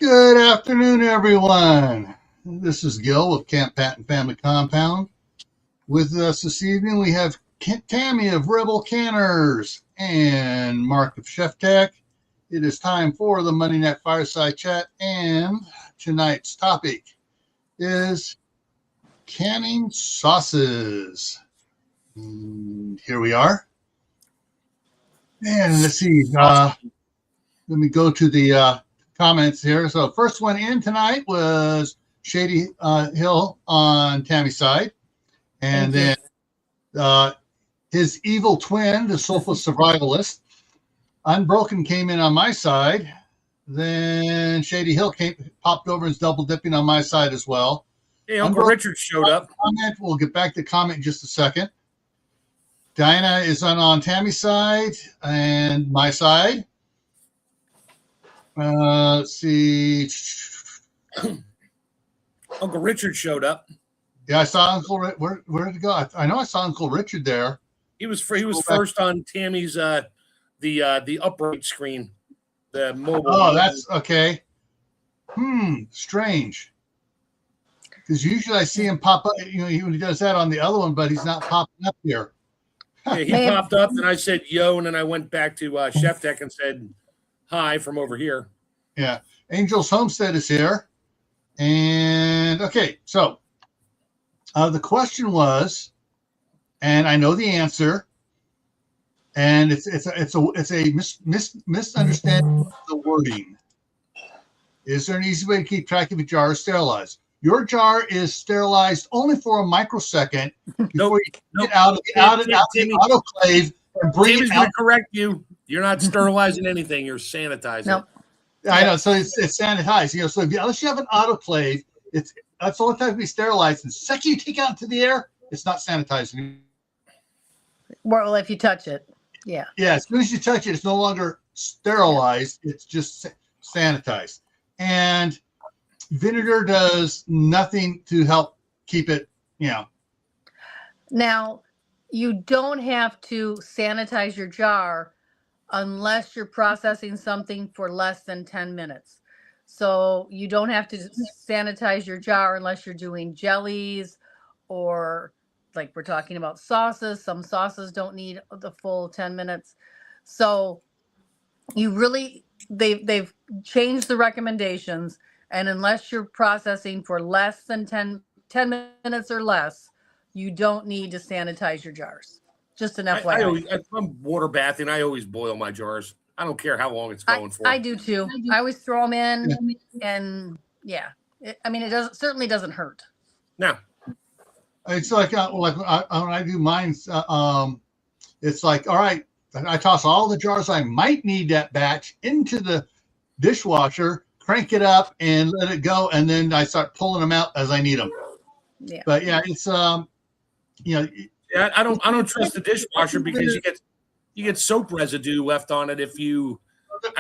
Good afternoon, everyone. This is Gil with Camp Patton Family Compound. With us this evening, we have Tammy of Rebel Canners and Mark of Chef Tech. It is time for the Monday Night Fireside Chat, and tonight's topic is canning sauces. And here we are. And let's see. Let me go to the comments here. So first one in tonight was Shady Hill on Tammy's side. And then his evil twin, the Soulful Survivalist, Unbroken, came in on my side. Then Shady Hill popped over and is double dipping on my side as well. Hey, Uncle Richard showed up. Comment. We'll get back to comment in just a second. Diana is on Tammy's side and my side. Let's see. Uncle Richard showed up. Yeah, I saw Uncle. Where did he go? I know I saw Uncle Richard there. He was first on Tammy's the upright screen, the mobile. Oh, that's okay. Strange. Because usually I see him pop up. You know, he does that on the other one, but he's not popping up here. Yeah, he popped up, and I said yo, and then I went back to Chef Tech and said hi from over here. Yeah, Angel's Homestead is here, and okay, so the question was, and I know the answer, and it's a misunderstanding of the wording. Is there an easy way to keep track if a jar is sterilized? Your jar is sterilized only for a microsecond before you get out of the autoclave and bring it out. Going to correct you. You're not sterilizing anything. You're sanitizing. No. I know. So it's sanitized. You know, so unless you have an autoclave, that's the only time to be sterilized. And the second you take it out into the air, it's not sanitizing. Well, if you touch it, yeah. Yeah, as soon as you touch it, it's no longer sterilized. It's just sanitized. And vinegar does nothing to help keep it, you know. Now, you don't have to sanitize your jar unless you're processing something for less than 10 minutes. So you don't have to sanitize your jar unless you're doing jellies or like we're talking about sauces. Some sauces don't need the full 10 minutes. So you really, they've changed the recommendations. And unless you're processing for less than 10 minutes or less, you don't need to sanitize your jars. Just an FYI. If I'm water bathing, I always boil my jars. I don't care how long it's going for. I do too. I always throw them in, and yeah. It certainly doesn't hurt. No. It's like when I do mine, it's like, all right, I toss all the jars I might need that batch into the dishwasher, crank it up, and let it go, and then I start pulling them out as I need them. Yeah. But yeah, it's Yeah, I don't trust the dishwasher because you get soap residue left on it if you.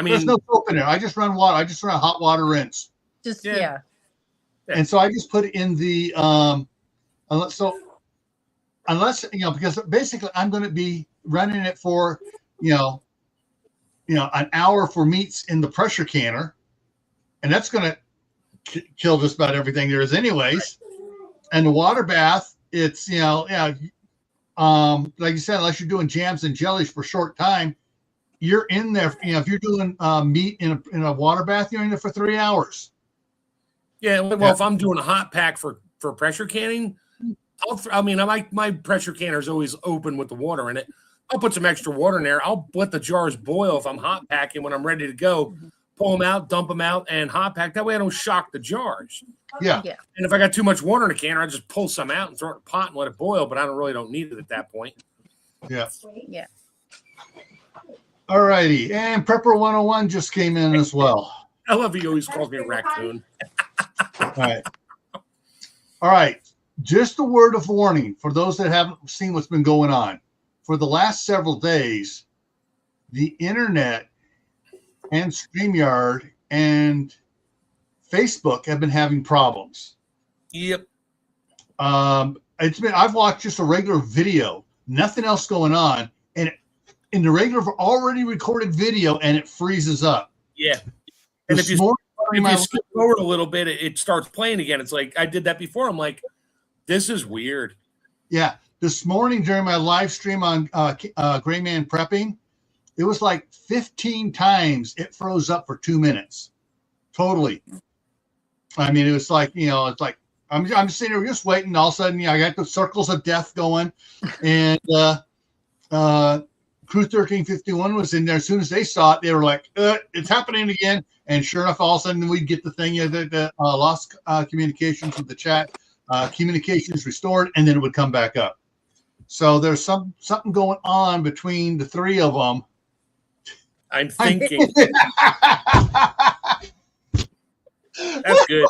There's no soap in there. I just run water. I just run a hot water rinse. Yeah. And so I just put it in the unless because basically I'm going to be running it for an hour for meats in the pressure canner, and that's going to kill just about everything there is anyways. And the water bath, it's like you said, unless you're doing jams and jellies for a short time, you're in there. If you're doing meat in a water bath, you're in there for 3 hours. Yeah, well, if I'm doing a hot pack for pressure canning, my pressure canner is always open with the water in it. I'll put some extra water in there. I'll let the jars boil if I'm hot packing when I'm ready to go. Pull them out, dump them out, and hot pack. That way I don't shock the jars. Yeah. And if I got too much water in the canner, I just pull some out and throw it in a pot and let it boil, but I don't need it at that point. Yeah. Yeah. All righty. And Prepper 101 just came in as well. I love he always calls me a raccoon. All right. Just a word of warning for those that haven't seen what's been going on. For the last several days, the internet and StreamYard and Facebook have been having problems. Yep. I've watched just a regular video, nothing else going on, and in the regular already recorded video, and it freezes up. Yeah. And if you if you skip forward a little bit, it starts playing again. It's like I did that before. I'm like, this is weird. Yeah. This morning during my live stream on Gray Man Prepping, it was like 15 times it froze up for 2 minutes. Totally. I mean, it was like, it's like I'm sitting there just waiting. All of a sudden, I got the circles of death going, and Crew 1351 was in there. As soon as they saw it, they were like, "It's happening again!" And sure enough, all of a sudden we'd get the thing that lost communications with the chat, communications restored, and then it would come back up. So there's something going on between the three of them. I'm thinking. That's good.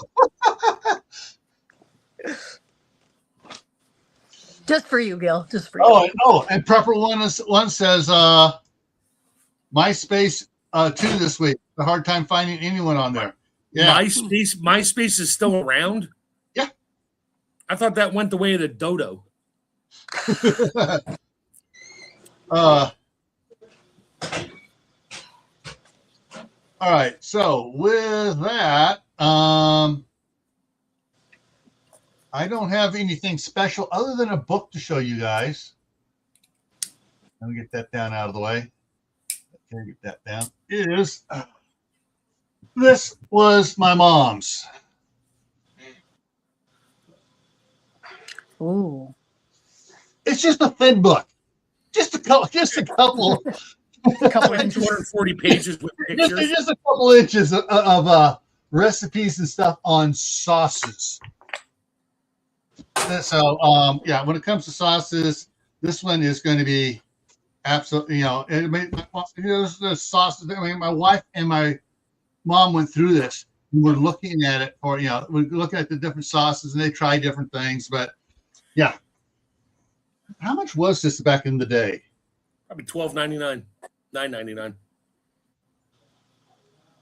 Just for you, Gil. Just for you. Oh, and Prepper one says MySpace 2 this week. A hard time finding anyone on there. Yeah. MySpace is still around? Yeah. I thought that went the way of the dodo. All right. So with that, I don't have anything special other than a book to show you guys. Let me get that down out of the way. Okay, get that down. It is. This was my mom's. Ooh. It's just a thin book. Just a couple. A couple inches. 240 pages with pictures. Just a couple inches of recipes and stuff on sauces. So, when it comes to sauces, this one is going to be absolutely, the sauces. I mean, my wife and my mom went through this. We were looking at it we're looking at the different sauces, and they try different things. But yeah, how much was this back in the day? Probably $12.99,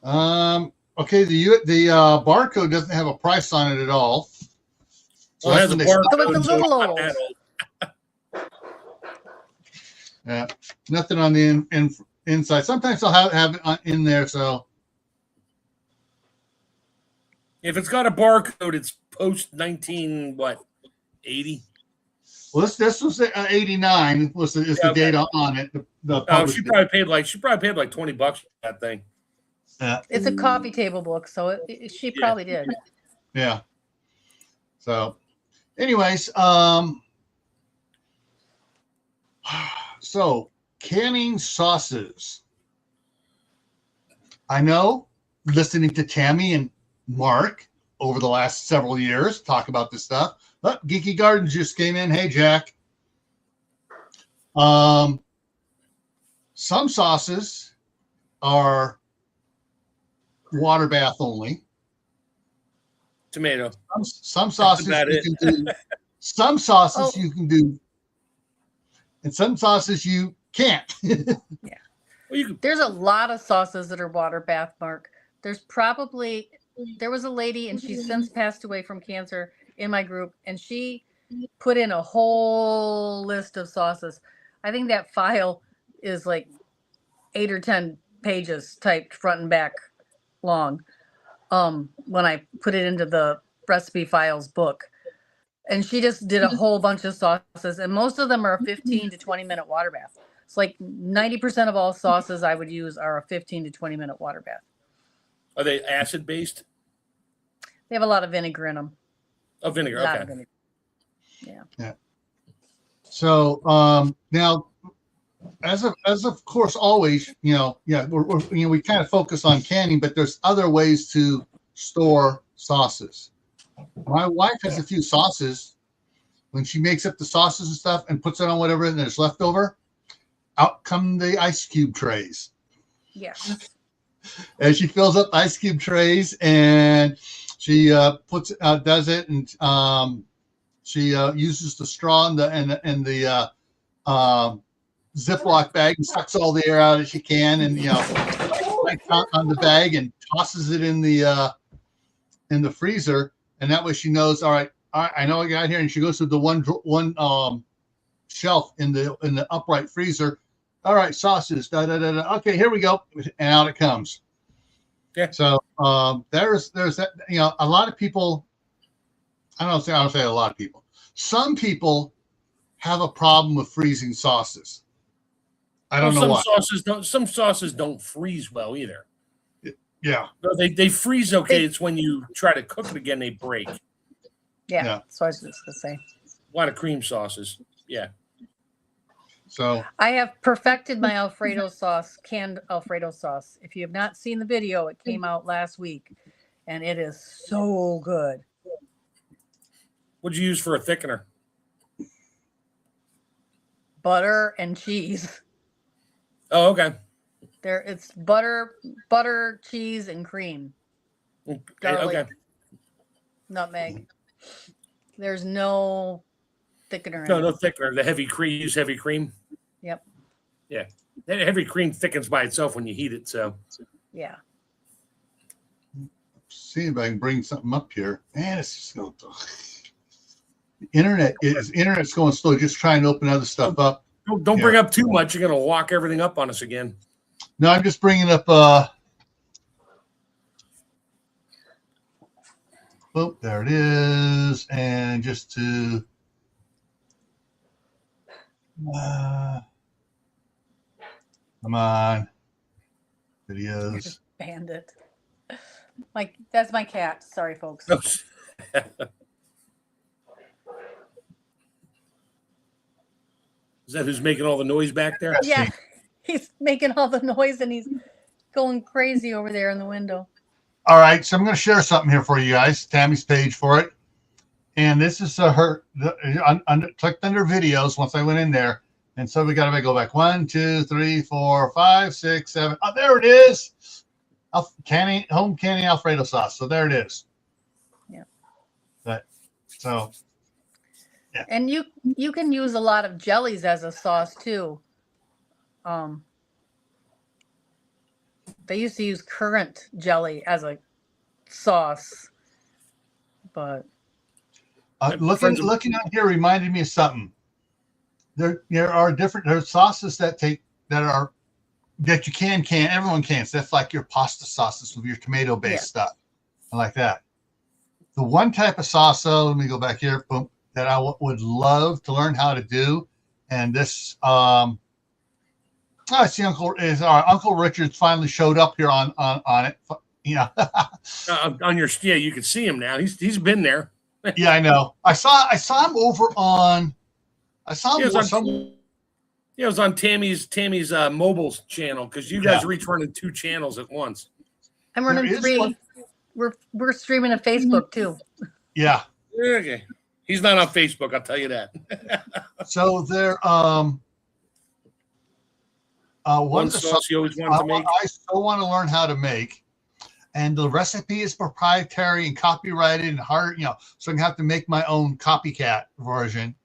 $9.99. Okay, the barcode doesn't have a price on it at all. So Well, it has a barcode, the so it's not little that old. Yeah, nothing on the inside. Sometimes I'll have it in there. So If it's got a barcode, it's post 80. Well, this was 89 is the date on it. She probably paid like $20 for that thing. Yeah. It's a coffee table book, so she probably did. Yeah. So, anyways, so canning sauces. I know, listening to Tammy and Mark over the last several years talk about this stuff. But Geeky Gardens just came in. Hey, Jack. Some sauces are water bath only. Tomato. Some sauces you can do. Some sauces you can do, and some sauces you can't. Yeah. There's a lot of sauces that are water bath, Mark. There was a lady, and she's since passed away from cancer, in my group, and she put in a whole list of sauces. I think that file is like 8 or 10 pages typed front and back long. When I put it into the recipe files book, and she just did a whole bunch of sauces, and most of them are a 15 to 20 minute water bath. It's like 90% of all sauces I would use are a 15 to 20 minute water bath. Are they acid based? They have a lot of vinegar in them. Oh, vinegar. Okay. Vinegar. Yeah. So now, as of course, always, we kind of focus on canning, but there's other ways to store sauces. My wife has a few sauces. When she makes up the sauces and stuff and puts it on whatever and there's left over, out come the ice cube trays. Yeah. As she fills up ice cube trays, and she does it, and she uses the straw and the Ziploc bag and sucks all the air out as she can, and on the bag and tosses it in the freezer, and that way she knows. All right, I know I got here, and she goes to the one shelf in the upright freezer. All right, sauces. Okay, here we go, and out it comes. Yeah. So there's that, a lot of people. I don't say a lot of people. Some people have a problem with freezing sauces. I don't know why. Some sauces don't freeze well either. Yeah. No, they freeze okay. It's when you try to cook it again, they break. Yeah. Yeah. So I was just gonna say. A lot of cream sauces. Yeah. So I have perfected my Alfredo sauce, canned Alfredo sauce. If you have not seen the video, it came out last week, and it is so good. What'd you use for a thickener? Butter and cheese. Oh, okay. It's butter, cheese, and cream. Garlic, Okay. nutmeg. There's no thickener. No, in no it. thickener. The heavy cream. Use heavy cream. Yep. Yeah. Heavy cream thickens by itself when you heat it. So. Yeah. see if I can bring something up here. Man, it's just going. Internet's going slow. Just trying to open other stuff up. Don't bring up too much. You're going to lock everything up on us again. No, I'm just bringing up. Oh, there it is, and just to. Come on, videos. Bandit. That's my cat. Sorry, folks. Is that who's making all the noise back there? Yeah, he's making all the noise and he's going crazy over there in the window. All right, so I'm going to share something here for you guys. Tammy's page for it, and this is clicked under videos once I went in there, and so we got to go back 1, 2, 3, 4, 5, 6, 7. Oh, there it is. Home canning Alfredo sauce. So there it is. Yeah. So. Yeah. And you can use a lot of jellies as a sauce too. They used to use currant jelly as a sauce, but looking out here reminded me of something. There are there's sauces that you can. Everyone can. So that's like your pasta sauces with your tomato-based stuff, like that. The one type of sauce, let me go back here. Boom. That I would love to learn how to do, and this I see Uncle Richard's finally showed up here on it. Yeah, on your you can see him now. He's been there. Yeah, I know. I saw him over on. I saw him. It was on Tammy's mobile channel because you guys are each running 2 channels at once. I'm running 3. We're streaming to Facebook too. Yeah. Okay. He's not on Facebook, I'll tell you that. So there, one sauce you always wanted to make. I still want to learn how to make, and the recipe is proprietary and copyrighted and hard, so I have to make my own copycat version.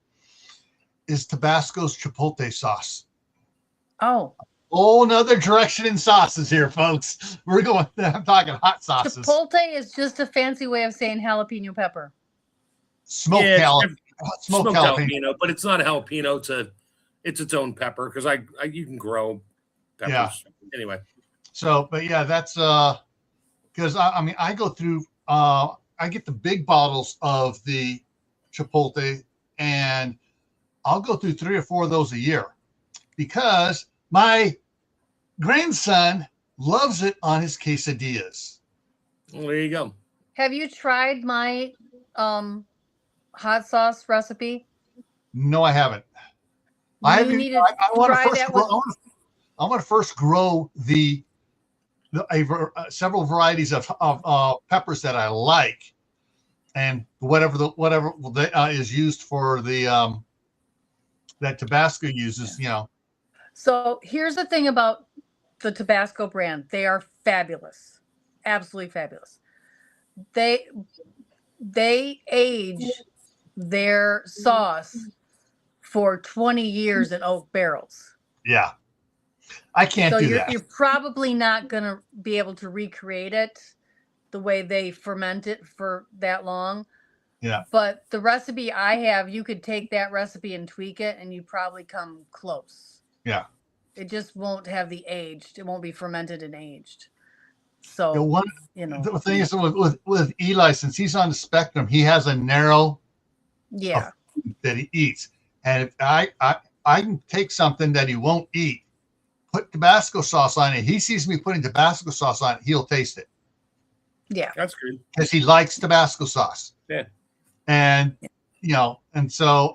Is Tabasco's Chipotle sauce? Oh, another direction in sauces here, folks. We're going. I'm talking hot sauces. Chipotle is just a fancy way of saying jalapeno pepper. Smoked jalapeno, but it's not a jalapeno. It's its own pepper because you can grow peppers. Yeah. Anyway. So, but yeah, that's because I go through. I get the big bottles of the Chipotle, and I'll go through 3 or 4 of those a year because my grandson loves it on his quesadillas. Well, there you go. Have you tried my hot sauce recipe? No, I haven't. I want to first grow several varieties of peppers that I like, and whatever is used for the that Tabasco uses. So here's the thing about the Tabasco brand. They are fabulous. Absolutely fabulous. They age their sauce for 20 years in oak barrels. Yeah. I can't do that. You're probably not going to be able to recreate it the way they ferment it for that long. Yeah. But the recipe I have, you could take that recipe and tweak it and you probably come close. Yeah. It just won't have the aged. It won't be fermented and aged. So, one you know, the thing is with Eli, since he's on the spectrum, he has a narrow yeah, that he eats. And if I can take something that he won't eat, put Tabasco sauce on it. He sees me putting Tabasco sauce on it, he'll taste it yeah, That's good. because he likes Tabasco sauce. Yeah. And and so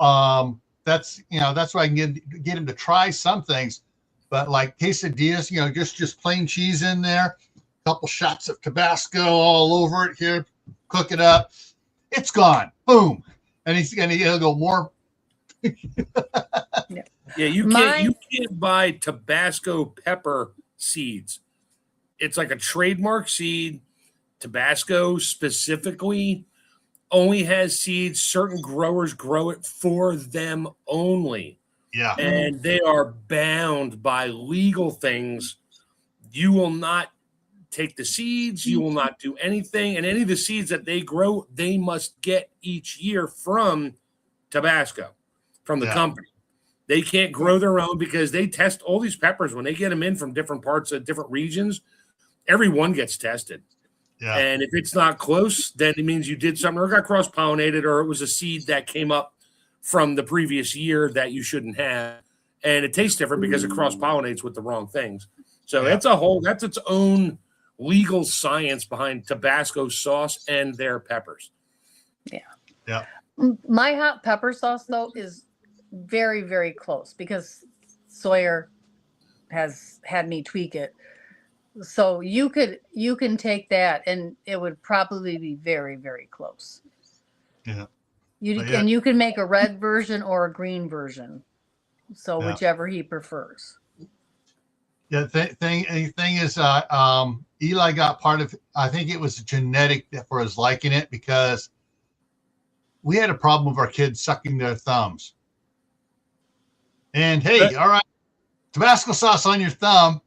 that's that's why I can get him to try some things. But like quesadillas, just plain cheese in there, a couple shots of Tabasco all over it here, cook it up. It's gone. Boom. And he'll go more. Yeah, you can't buy Tabasco pepper seeds. It's like a trademark seed. Tabasco specifically only has seeds. Certain growers grow it for them only. Yeah. And they are bound by legal things. You will not take the seeds. You will not do anything. And any of the seeds that they grow, they must get each year from Tabasco, from the company. They can't grow their own because they test all these peppers when they get them in from different parts of different regions. Every one gets tested. Yeah. And if it's not close, then it means you did something or got cross-pollinated or it was a seed that came up from the previous year that you shouldn't have. And it tastes different because it cross-pollinates with the wrong things. So that's its own legal science behind Tabasco sauce and their peppers. Yeah. Yeah. My hot pepper sauce, though, is very, very close because Sawyer has had me tweak it. So you can take that and it would probably be very, very close. Yeah. And you can make a red version or a green version. So whichever he prefers. Yeah. Thing is, Eli got part of. I think it was genetic for his liking it because we had a problem with our kids sucking their thumbs. And hey, all right, Tabasco sauce on your thumb.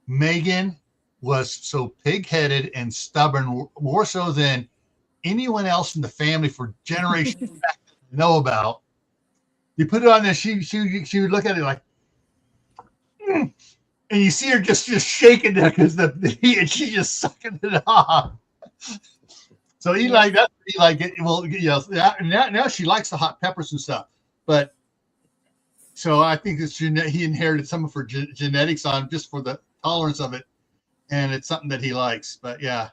Megan was so pig-headed and stubborn, more so than anyone else in the family for generations to know about. You put it on there, she would look at it like, and you see her just shaking there because the heat, and she's just sucking it off. So Eli, now she likes the hot peppers and stuff, but so I think it's he inherited some of her genetics on just for the tolerance of it, and it's something that he likes. But yeah.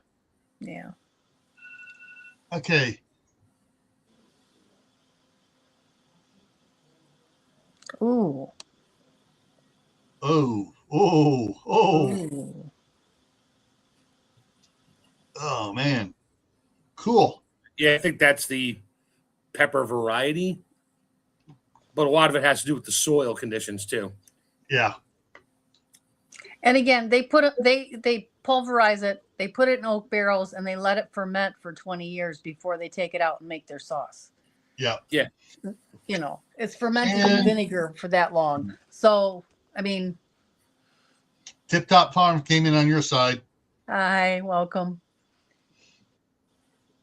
Okay. Ooh. Oh man, cool. Yeah, I think that's the pepper variety, but a lot of it has to do with the soil conditions too. Yeah. And again, they pulverize it, they put it in oak barrels, and they let it ferment for 20 years before they take it out and make their sauce. Yeah. It's fermented in vinegar for that long. So, I mean, Tip Top Farm came in on your side. Hi, welcome.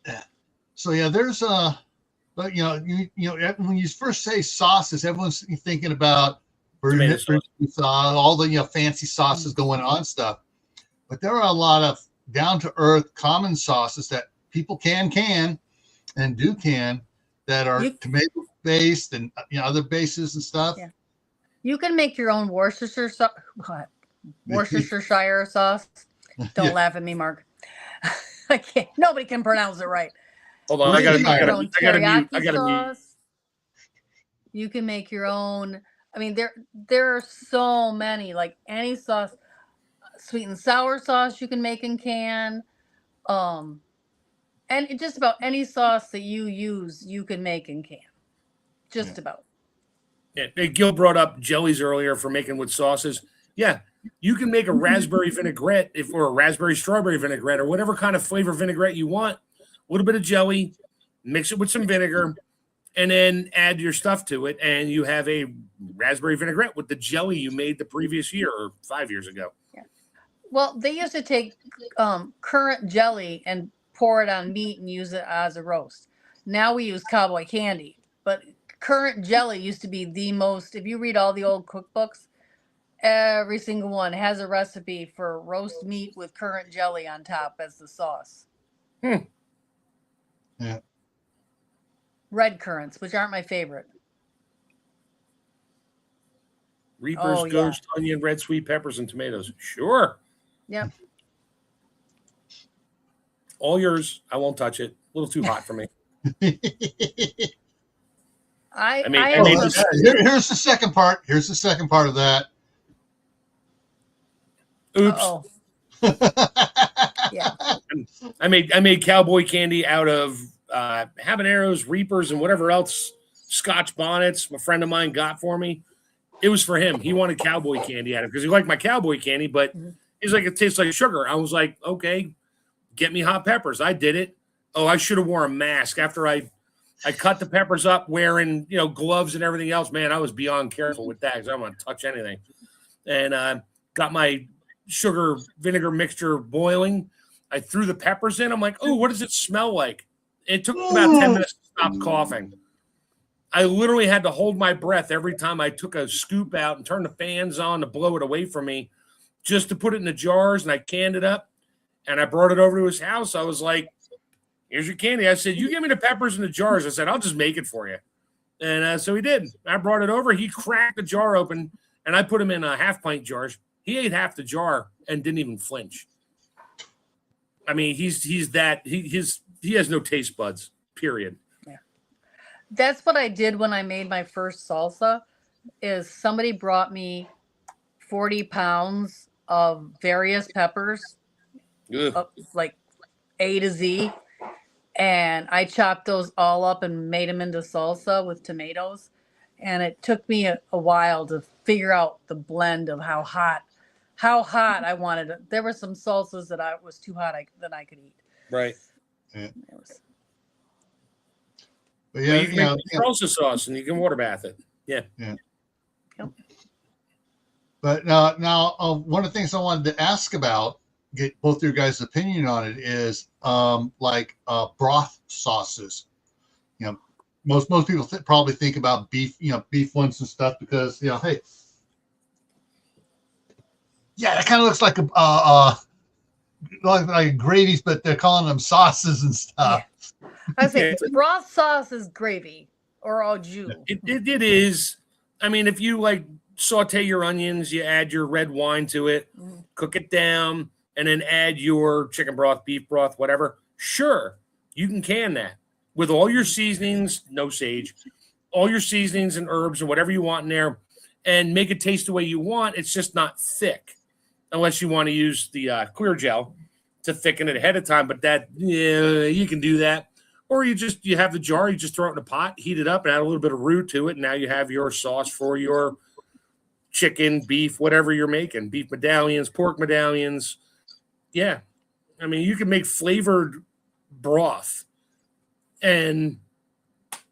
Yeah. So yeah, there's but when you first say sauces, everyone's thinking about sauce, all the fancy sauces going on stuff. But there are a lot of down to earth common sauces that people can that are tomato based and other bases and stuff. Yeah. You can make your own Worcestershire sauce. Don't laugh at me, Mark. I can't. Nobody can pronounce it right. Hold on, I got to mute. You can make your own. I mean, there are so many. Like any sauce, sweet and sour sauce you can make and can, and just about any sauce that you use, you can make and can. Just about. Yeah, Gil brought up jellies earlier for making with sauces. Yeah, you can make a raspberry vinaigrette or a raspberry strawberry vinaigrette or whatever kind of flavor vinaigrette you want. A little bit of jelly, mix it with some vinegar, and then add your stuff to it, and you have a raspberry vinaigrette with the jelly you made the previous year or 5 years ago. Yeah. Well, they used to take currant jelly and pour it on meat and use it as a roast. Now we use cowboy candy, but currant jelly used to be the most. If you read all the old cookbooks, Every single one has a recipe for roast meat with currant jelly on top as the sauce. Yeah. Red currants, which aren't my favorite. Reaper's Oh, yeah. Ghost, onion, red sweet peppers, and tomatoes. Sure. Yep. All yours. I won't touch it. A little too hot for me. I mean, I I mean, also- Here's the second part. Here's the second part of that. Oops. Uh-oh. Yeah. I made cowboy candy out of habaneros, reapers, and whatever else Scotch bonnets a friend of mine got for me. It was for him. He wanted cowboy candy out of it because he liked my cowboy candy, but he's like, it tastes like sugar. I was like, okay, get me hot peppers. I did it. Oh, I should have worn a mask after I cut the peppers up wearing, gloves and everything else. Man, I was beyond careful with that because I don't want to touch anything. And got my sugar vinegar mixture boiling. I threw the peppers in. I'm like, oh, what does it smell like? It took about 10 minutes to stop coughing. I literally had to hold my breath every time I took a scoop out and turned the fans on to blow it away from me just to put it in the jars, and I canned it up, and I brought it over to his house. I was like, here's your candy. I said, you give me the peppers in the jars. I said, I'll just make it for you. And so he did. I brought it over. He cracked the jar open, and I put him in half-pint jars. He ate half the jar and didn't even flinch. I mean, he has no taste buds, period. Yeah. That's what I did when I made my first salsa, is somebody brought me 40 pounds of various peppers, like A to Z. And I chopped those all up and made them into salsa with tomatoes. And it took me a while to figure out the blend of how hot I wanted it. There were some salsas that I was too hot that I could eat. Right. Yeah. But Yeah, you can make salsa sauce and you can water bath it. Yeah. Yeah. Yep. But now one of the things I wanted to ask about, get both your guys' opinion on it, is broth sauces. Most people probably think about beef, beef ones and stuff because hey, yeah, that kind of looks like like gravies, but they're calling them sauces and stuff. Yeah. I say broth sauce is gravy or au jus. It is. I mean, if you saute your onions, you add your red wine to it, cook it down, and then add your chicken broth, beef broth, whatever. Sure, you can can that with all your seasonings, no sage, all your seasonings and herbs and whatever you want in there, and make it taste the way you want. It's just not thick, unless you want to use the clear gel to thicken it ahead of time. But you can do that. Or you have the jar, you just throw it in a pot, heat it up, and add a little bit of roux to it. And now you have your sauce for your chicken, beef, whatever you're making, beef medallions, pork medallions. Yeah. I mean, you can make flavored broth, and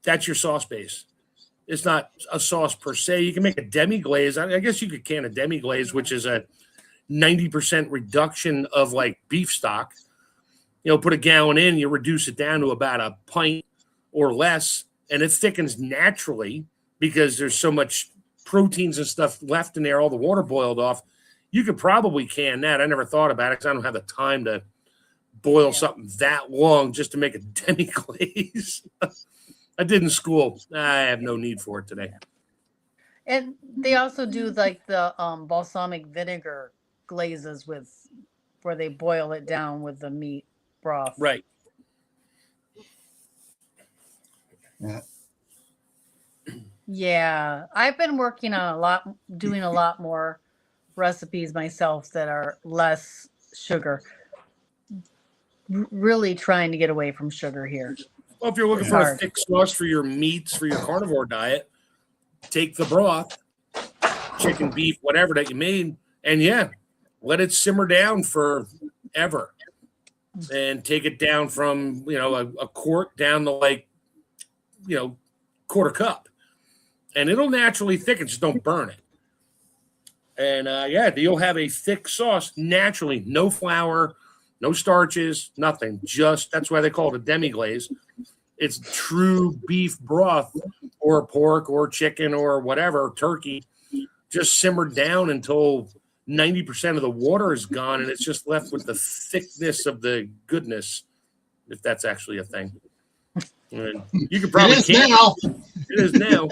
that's your sauce base. It's not a sauce per se. You can make a demi-glaze. I guess you could can a demi-glaze, which is a 90% reduction of beef stock. Put a gallon in, you reduce it down to about a pint or less, and it thickens naturally because there's so much proteins and stuff left in there, all the water boiled off. You could probably can that. I never thought about it because I don't have the time to boil something that long just to make a demi-glaze. I did in school. I have no need for it today. And they also do the balsamic vinegar glazes where they boil it down with the meat broth. Right. Yeah. I've been working on doing a lot more recipes myself that are less sugar. Really trying to get away from sugar here. Well, if you're looking for a thick sauce for your meats, for your carnivore diet, take the broth, chicken, beef, whatever that you made, and let it simmer down forever. And take it down from, a quart down to quarter cup. And it'll naturally thicken, just don't burn it. And you'll have a thick sauce naturally, no flour, no starches, nothing. That's why they call it a demi-glaze. It's true beef broth or pork or chicken or whatever, turkey, just simmered down until 90% of the water is gone, and it's just left with the thickness of the goodness, if that's actually a thing. And you could probably It is now. It is now.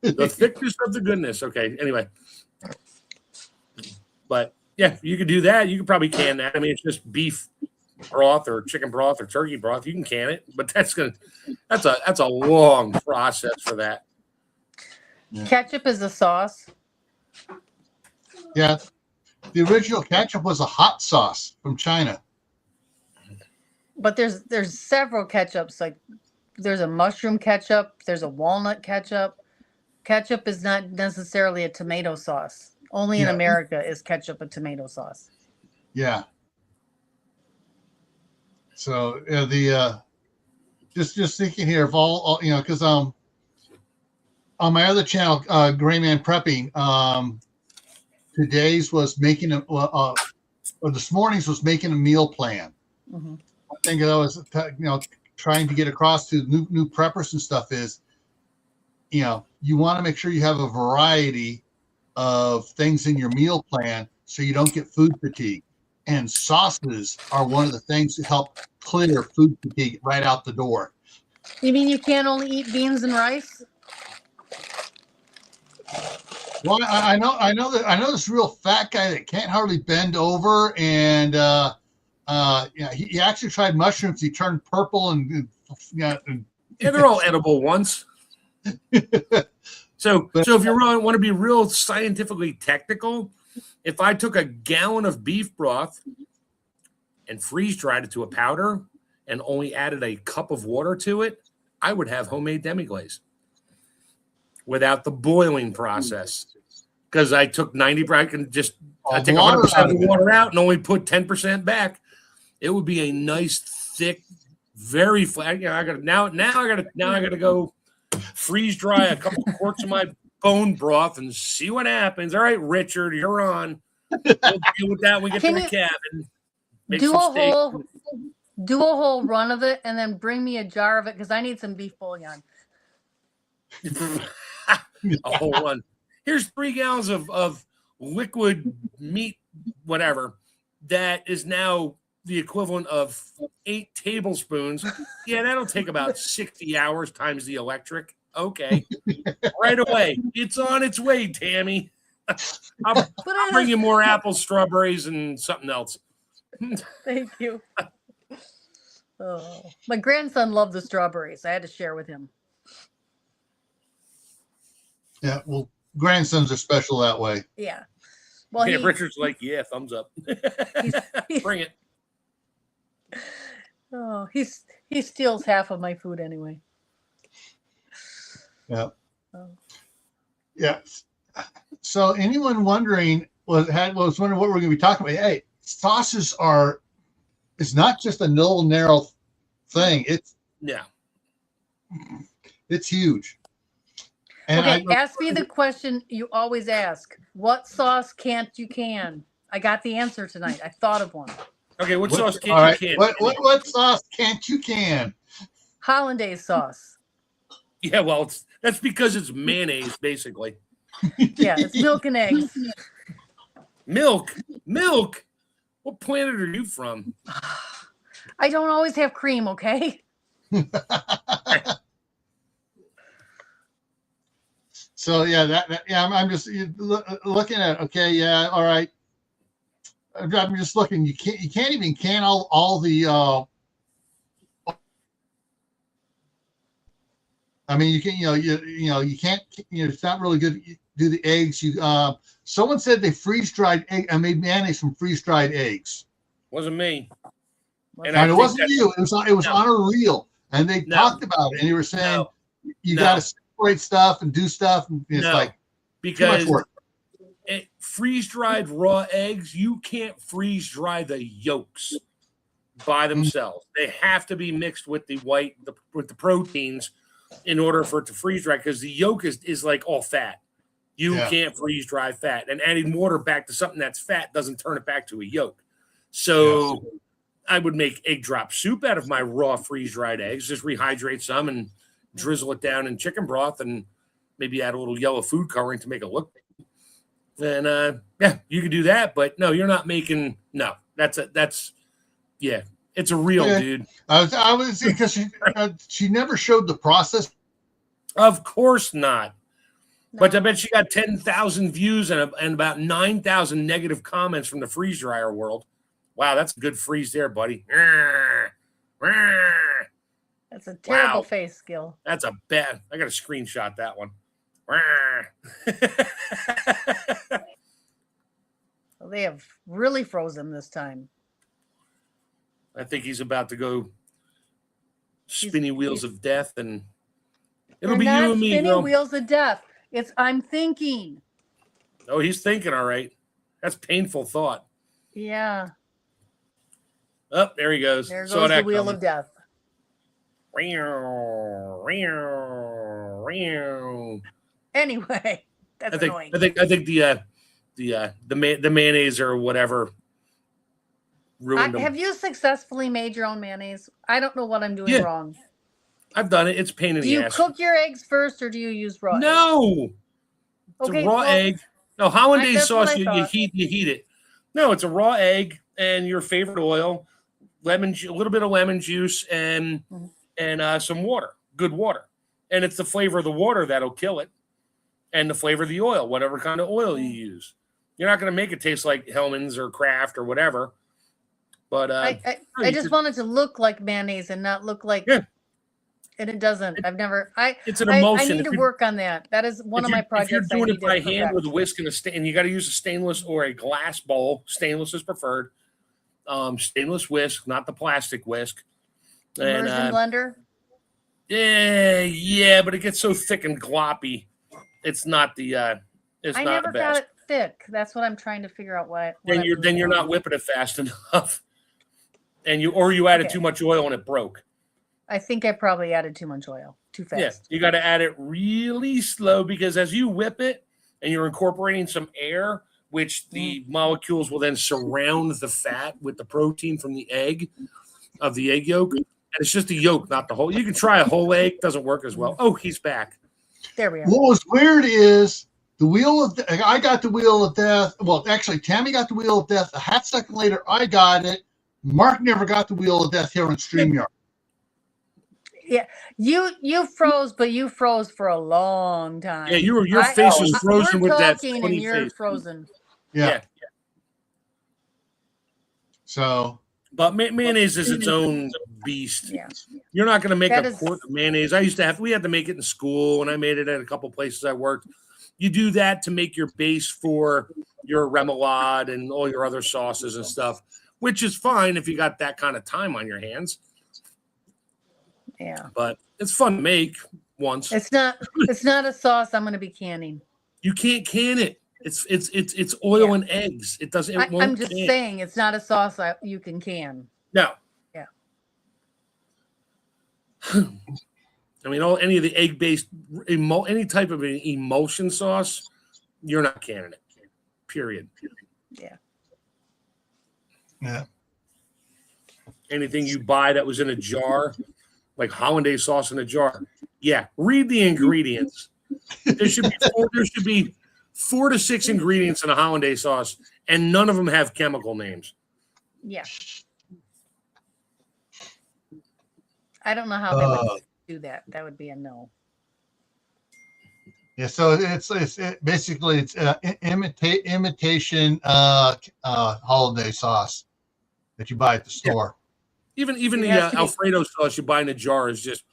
The thickness of the goodness. Okay. Anyway, but yeah, you could do that. You could probably can that. I mean, it's just beef broth or chicken broth or turkey broth. You can can it, but that's a long process for that. Yeah. Ketchup is a sauce. Yeah. The original ketchup was a hot sauce from China. But there's several ketchups. Like there's a mushroom ketchup. There's a walnut ketchup. Ketchup is not necessarily a tomato sauce. Only in Yeah. America is ketchup a tomato sauce. Yeah. So the just thinking here of all because on my other channel, Gray Man Prepping, today's was making or this morning's was making a meal plan. Mm-hmm. I think I was trying to get across to new preppers and stuff is, you want to make sure you have a variety of things in your meal plan so you don't get food fatigue. And sauces are one of the things that help clear food fatigue right out the door. You mean you can't only eat beans and rice? Well, I know this real fat guy that can't hardly bend over, and he actually tried mushrooms. He turned purple and Yeah, they're all edible once. So if you want to be real scientifically technical, if I took a gallon of beef broth and freeze dried it to a powder and only added a cup of water to it, I would have homemade demi-glaze without the boiling process. Because I took 90%, I take 100% of the water out and only put 10% back. It would be a nice, thick, very flat. I gotta go freeze dry a couple quarts of my bone broth and see what happens. All right, Richard, you're on. We'll deal with that when we get to the cabin. Do a whole run of it and then bring me a jar of it because I need some beef bouillon. A whole run. Here's 3 gallons of liquid meat, whatever, that is now the equivalent of 8 tablespoons. Yeah, that'll take about 60 hours times the electric. Okay. Right away. It's on its way, Tammy. I'll bring you more apples, strawberries, and something else. Thank you. Oh, my grandson loved the strawberries. I had to share with him. Yeah, well, grandsons are special that way. Yeah. Well, yeah, Richard's like, yeah, thumbs up. Bring it. Oh, he steals half of my food anyway. Yeah. Oh. Yeah. So anyone wondering was wondering what we're going to be talking about? Hey, sauces it's not just a little narrow thing. It's huge. And okay, ask me the question you always ask. What sauce can't you can? I got the answer tonight. I thought of one. Okay, what sauce can't you can? What sauce can't you can? Hollandaise sauce. Yeah, well, that's because it's mayonnaise, basically. Yeah, it's milk and eggs. Milk? What planet are you from? I don't always have cream, okay? So yeah, I'm just looking at. Okay, yeah, all right. I'm just looking. You can't even can all the. I mean, you can you can't it's not really good. You do the eggs. Someone said they freeze dried egg. I made mayonnaise from freeze dried eggs. Wasn't me. And it wasn't you. It was on a reel, and they talked about it, and they were saying you got to separate stuff and do stuff, and it's like because too much work. Freeze dried raw eggs, you can't freeze dry the yolks by themselves. They have to be mixed with the with the proteins in order for it to freeze dry, because the yolk is like all fat. You can't freeze dry fat, and adding water back to something that's fat doesn't turn it back to a yolk. So I would make egg drop soup out of my raw freeze dried eggs, just rehydrate some and drizzle it down in chicken broth and maybe add a little yellow food coloring to make it look. And yeah, you can do that, but no, you're not making. No, that's yeah, it's a real Okay. dude. I was because she never showed the process. Of course not. But I No. bet she got 10,000 views and about 9,000 negative comments from the freeze dryer world. Wow, that's a good freeze there, buddy. That's a terrible Wow. face skill. That's a bad. I got to screenshot that one. Well, they have really frozen this time. I think he's about to go spinny wheels of death, and it'll They're be not you and me, spinning girl. wheels of death. It's I'm thinking. Oh, he's thinking, all right. That's painful thought. Yeah. Oh, there he goes. There Saw goes the that wheel coming. of death. Anyway, that's annoying. I think the mayonnaise or whatever ruined them. Have you successfully made your own mayonnaise? I don't know what I'm doing Yeah. wrong. I've done it. It's a pain in Do the you ass. cook your eggs first or do you use raw eggs? No, it's a raw egg. No, hollandaise that's what sauce. I You thought. heat it. No, it's a raw egg and your favorite oil, a little bit of lemon juice, and some water, good water, and it's the flavor of the water that'll kill it, and the flavor of the oil, whatever kind of oil you use. You're not going to make it taste like Hellman's or Kraft or whatever. But I you just could- want it to look like mayonnaise and not look like. Yeah. And it doesn't. I've never. it's an I emotion. need If to you're- work on that. That is one of my projects. If you're doing I it need by to hand with a perfect. whisk and you got to use a stainless or a glass bowl. Stainless is preferred. Stainless whisk, not the plastic whisk. And Immersion blender. yeah, but it gets so thick and gloppy. It's not the. It's I not never the got best. it thick. That's what I'm trying to figure out. What Then I'm you're doing not wrong. whipping it fast enough, and you added Okay. too much oil and it broke. I think I probably added too much oil too fast. Yeah, you got to add it really slow because as you whip it and you're incorporating some air, which the molecules will then surround the fat with the protein from the egg of the egg yolk. And it's just the yolk, not the whole. You can try a whole egg, doesn't work as well. Oh, he's back. There we are. What was weird is the wheel of I got the wheel of death. Well, actually, Tammy got the wheel of death. A half second later, I got it. Mark never got the wheel of death here on StreamYard. Yeah, you froze, but you froze for a long time. Yeah, your face was frozen we're with that talking funny and you're face. frozen. Yeah. So, But mayonnaise is its own beast. Yeah. You're not going to make That a is- quart of mayonnaise. We had to make it in school, and I made it at a couple places I worked. You do that to make your base for your remoulade and all your other sauces and stuff, which is fine if you got that kind of time on your hands. Yeah. But it's fun to make once. It's not a sauce I'm going to be canning. You can't can it. It's oil and eggs. It doesn't. It won't I'm just can. saying it's not a sauce you can can. No. Yeah. I mean, any of the egg-based, any type of an emulsion sauce, you're not canning it. Period. Yeah. yeah. Anything you buy that was in a jar, like hollandaise sauce in a jar, yeah. Read the ingredients. There should be 4 to 6 ingredients in a hollandaise sauce, and none of them have chemical names. Yeah. I don't know how they would do that. That would be a no. Yeah, so it's basically imitation holiday sauce that you buy at the store. Even It the has to be- Alfredo sauce you buy in a jar is just,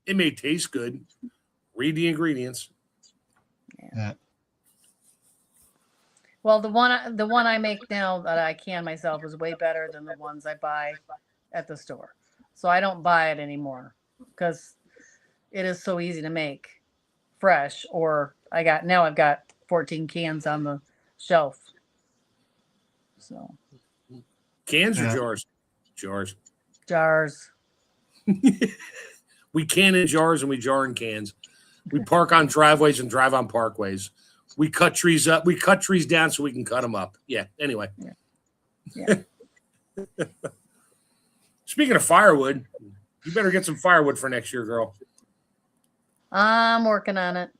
it may taste good. Read the ingredients. Yeah. Well, the one I make now that I can myself is way better than the ones I buy at the store. So I don't buy it anymore because it is so easy to make fresh. Or I've got 14 cans on the shelf. So Cans or Yeah. jars? Jars. jars. We can in jars and we jar in cans. We park on driveways and drive on parkways. We cut trees up. We cut trees down so we can cut them up. Yeah. Anyway. Yeah. Speaking of firewood, you better get some firewood for next year, girl. I'm working on it.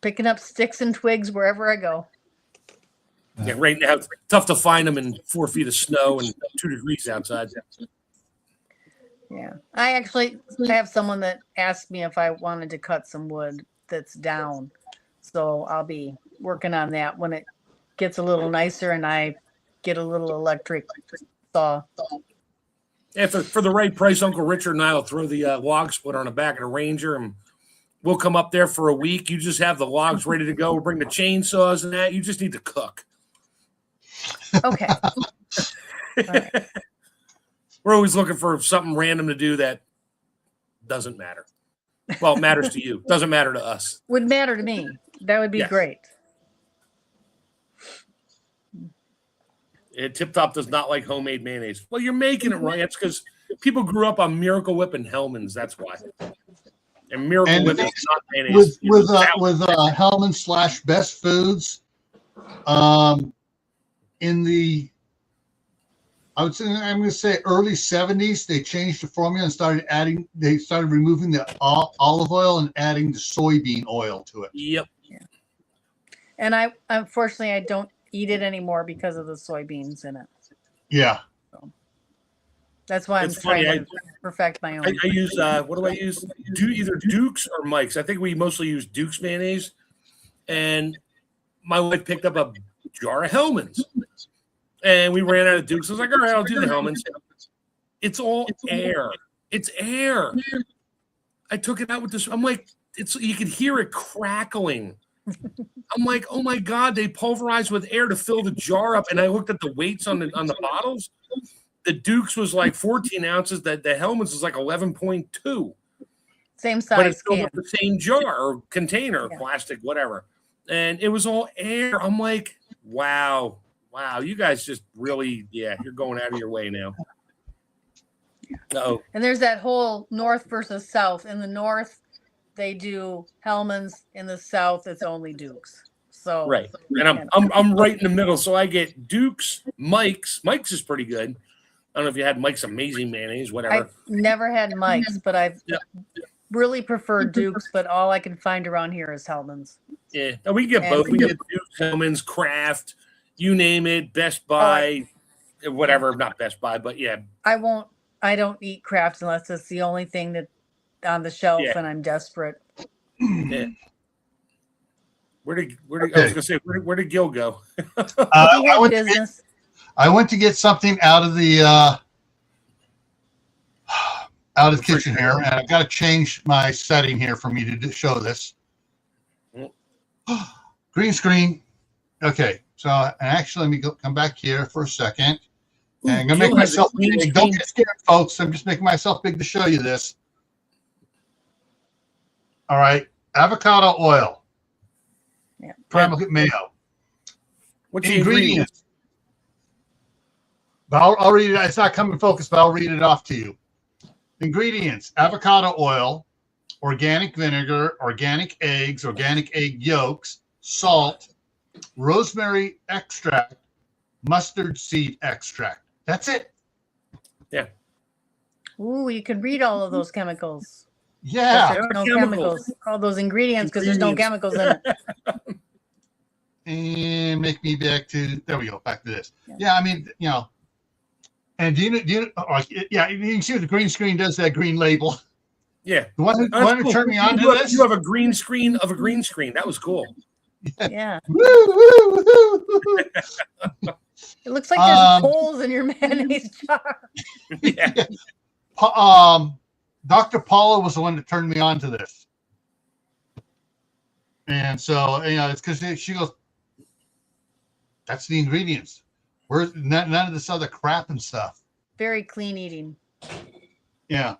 Picking up sticks and twigs wherever I go. Yeah, right now it's tough to find them in 4 feet of snow and 2 degrees outside. Yeah. I actually have someone that asked me if I wanted to cut some wood that's down. So I'll be working on that when it gets a little nicer and I get a little electric saw. Yeah, for the right price, Uncle Richard and I will throw the log splitter on the back of the Ranger, and we'll come up there for a week. You just have the logs ready to go. We'll bring the chainsaws and that. You just need to cook. Okay. All right. We're always looking for something random to do that doesn't matter. Well, it matters to you. Doesn't matter to us. Would matter to me. That would be Yes. great. Tip Top does not like homemade mayonnaise. Well, you're making it right. It's because people grew up on Miracle Whip and Hellman's. That's why. And Miracle And Whip is not mayonnaise. with Hellman / Best Foods, in the I'm going to say early 70s, they changed the formula and started removing the olive oil and adding the soybean oil to it. Yep. And unfortunately I don't eat it anymore because of the soybeans in it. Yeah. That's why I'm It's funny, trying to perfect my own. I use what do I use? Either Duke's or Mike's. I think we mostly use Duke's mayonnaise. And my wife picked up a jar of Hellman's. And we ran out of Duke's. I was like, all right, I'll do the Hellman's. It's all air. It's air. I took it out with this. I'm like, you could hear it crackling. I'm like, oh my God, they pulverized with air to fill the jar up. And I looked at the weights on the bottles. The Duke's was like 14 ounces. The Hellman's was like 11.2. Same But size it's filled can. up the same jar or container, Yeah. plastic, whatever. And it was all air. I'm like, wow, you guys just really, you're going out of your way now. Oh, And there's that whole north versus south. In the north, they do Hellman's. In the south, it's only Duke's. So right. And I'm right in the middle. So I get Duke's, Mike's. Mike's is pretty good. I don't know if you had Mike's amazing mayonnaise, whatever. I've never had Mike's, but I've really preferred Duke's. But all I can find around here is Hellman's. Yeah, and we can get And- both. We can get Duke's, Hellman's, Kraft, you name it, Best Buy, whatever. Not Best Buy, but yeah. I don't eat Kraft unless it's the only thing that on the shelf and I'm desperate. Yeah. Where did I was gonna say where did Gil go? He had business. I went to get something out of the kitchen here, and I've got to change my setting here for me to show this. Green screen. Okay, so actually, let me come back here for a second. And I'm gonna make myself big. Don't get scared, folks. I'm just making myself big to show you this. All right, avocado oil. Yeah. Primal mayo. What's the ingredients? But I'll read it. It's not coming focused, but I'll read it off to you. Ingredients: avocado oil, organic vinegar, organic eggs, organic egg yolks, salt, rosemary extract, mustard seed extract. That's it. Yeah. Ooh, you can read all of those chemicals. Yeah. There's no Chemicals. chemicals. All those ingredients because there's no chemicals in it. And make me back to, there we go, back to this. Yeah, I mean, and do you yeah, you can see what the green screen does, that green label. Yeah. The one who turned me on to this? You have a green screen of a green screen. That was cool. Yeah. Woo, woo, woo. It looks like there's holes in your mayonnaise jar. Yeah. Dr. Paula was the one that turned me on to this. And so, it's because she goes, that's the ingredients. We're none of this other crap and stuff. Very clean eating. Yeah.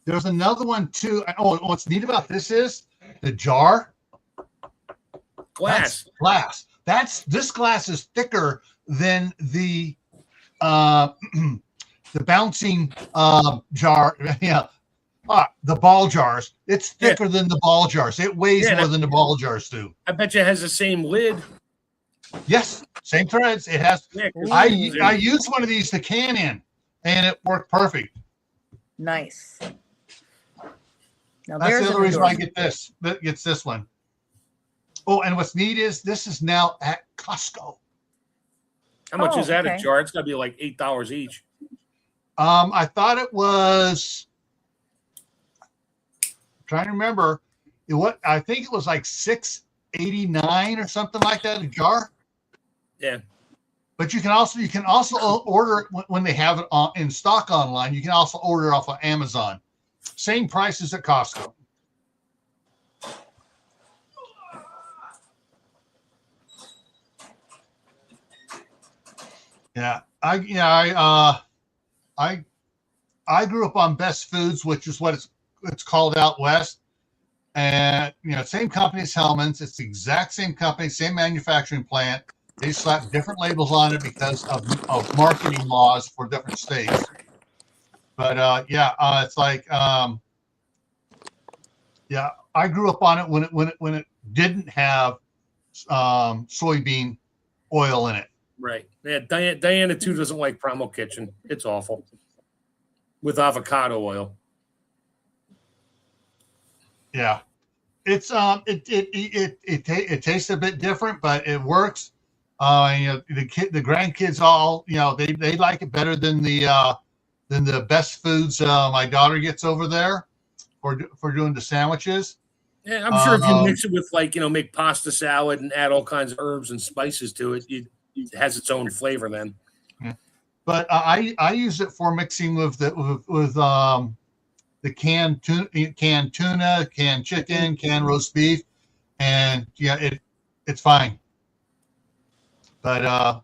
There's another one too. Oh, what's neat about this is the jar. Glass. That's glass. This glass is thicker than the the bouncing jar. Yeah. The ball jars. It's thicker than the ball jars. It weighs more than the ball jars do. I bet you it has the same lid. Yes, same threads. It has. Yeah, I used one of these to can in, and it worked perfect. Nice. Now That's there's the other reason why I get this. That gets this one. Oh, and what's neat is this is now at Costco. How much is that okay. a jar? It's got to be like $8 each. I thought it was. I'm trying to remember. I think it was like $6.89 or something like that a jar. Yeah. But you can also order it when they have it in stock online. You can also order it off of Amazon. Same prices at Costco. Yeah, I grew up on Best Foods, which is what it's called out west, and same company as Hellman's. It's the exact same company, same manufacturing plant. They slap different labels on it because of marketing laws for different states. But it's like I grew up on it when it didn't have soybean oil in it. Right. Yeah. Diana too doesn't like Primal Kitchen. It's awful with avocado oil. Yeah, it's it tastes a bit different, but it works. The grandkids all they like it better than the Best Foods my daughter gets over there for doing the sandwiches. Yeah, I'm sure if you mix it with make pasta salad and add all kinds of herbs and spices to it, it has its own flavor then. Yeah. But I use it for mixing with the canned tuna, canned chicken, canned roast beef, and it's fine. But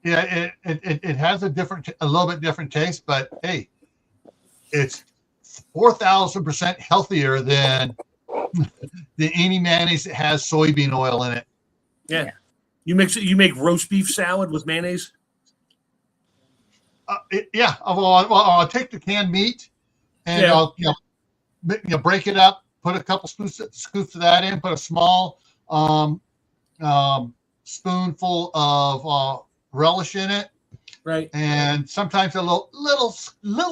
it has a little bit different taste. But hey, it's 4,000% healthier than any mayonnaise that has soybean oil in it. Yeah. You mix it. You make roast beef salad with mayonnaise. I'll take the canned meat and I'll break it up, put a couple scoops of that in, put a small spoonful of relish in it, right, and sometimes a little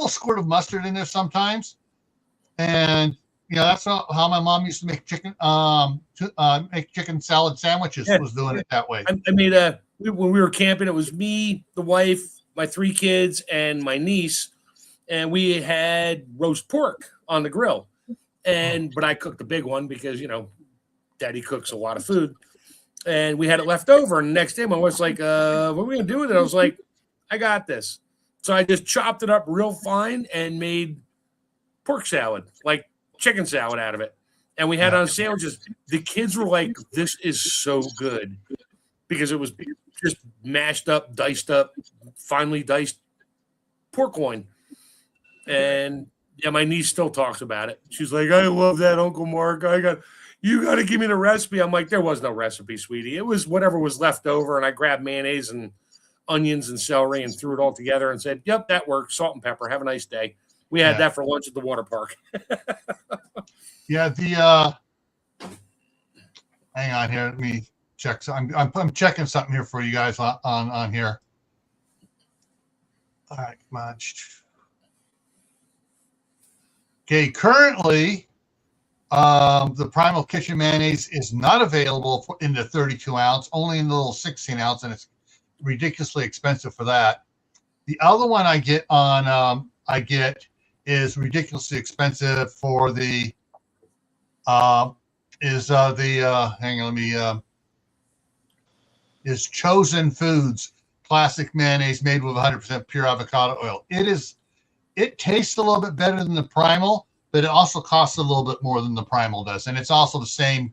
squirt of mustard in there sometimes, and that's how my mom used to make chicken salad sandwiches. Was doing it that way. I made when we were camping. It was me, the wife, my 3 kids, and my niece, and we had roast pork on the grill. But I cooked the big one because Daddy cooks a lot of food, and we had it left over. And the next day, my wife's like, "What are we gonna do with it?" I was like, "I got this." So I just chopped it up real fine and made pork salad, like chicken salad out of it. And we had on sandwiches. The kids were like, "This is so good," because it was just mashed up, diced up, finely diced pork loin. And my niece still talks about it. She's like, "I love that, Uncle Mark. You got to give me the recipe." I'm like, "There was no recipe, sweetie. It was whatever was left over." And I grabbed mayonnaise and onions and celery and threw it all together and said, "Yep, that works. Salt and pepper. Have a nice day." We had that for lunch at the water park. Hang on here. Let me check. So I'm checking something here for you guys on here. All right, come on. Okay, currently, the Primal Kitchen mayonnaise is not available in the 32 ounce, only in the little 16 ounce, and it's ridiculously expensive for that. The other one I get is ridiculously expensive for the is Chosen Foods classic mayonnaise made with 100% pure avocado oil. It tastes a little bit better than the Primal, but it also costs a little bit more than the Primal does, and it's also the same.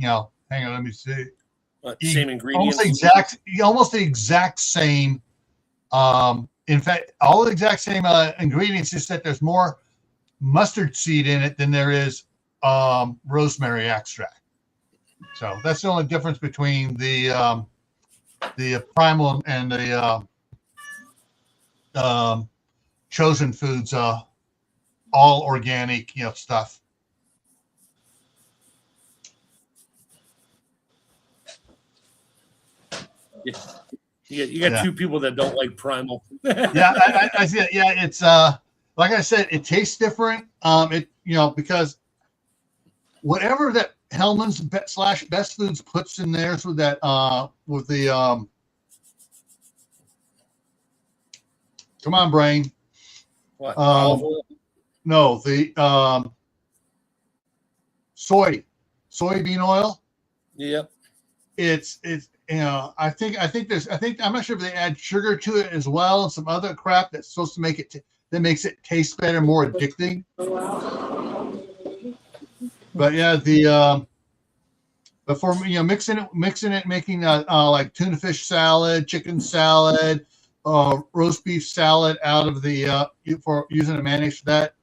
Hang on, let me see. Same ingredients, almost the exact same. In fact, all the exact same ingredients, just that there's more mustard seed in it than there is rosemary extract. So that's the only difference between the Primal and the Chosen Foods, all organic, stuff. You got 2 people that don't like Primal. I see it. Yeah, it's like I said, it tastes different. Because whatever that Hellman's slash Best Foods puts in theirs with that with the come on brain. What? Olive oil? No, the soybean oil. Yep. It's I think I'm not sure if they add sugar to it as well and some other crap that's supposed to make it that makes it taste better, more addicting. But yeah, but for mixing it, making like tuna fish salad, chicken salad, roast beef salad out of the for using a mayonnaise for that,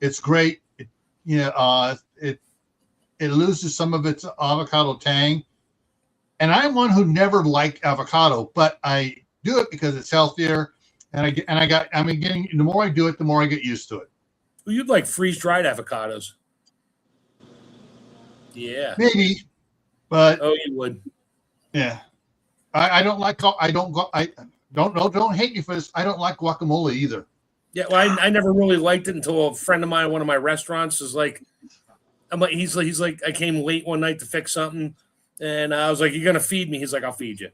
it's great. It loses some of its avocado tang. And I'm one who never liked avocado, but I do it because it's healthier. And the more I do it, the more I get used to it. Well, you'd like freeze-dried avocados. Yeah. Maybe, but oh, you would. Yeah. Don't hate me for this. I don't like guacamole either. Yeah, well, I never really liked it until a friend of mine at one of my restaurants is like, he's like, I came late one night to fix something. And I was like, "You're gonna feed me?" He's like, "I'll feed you."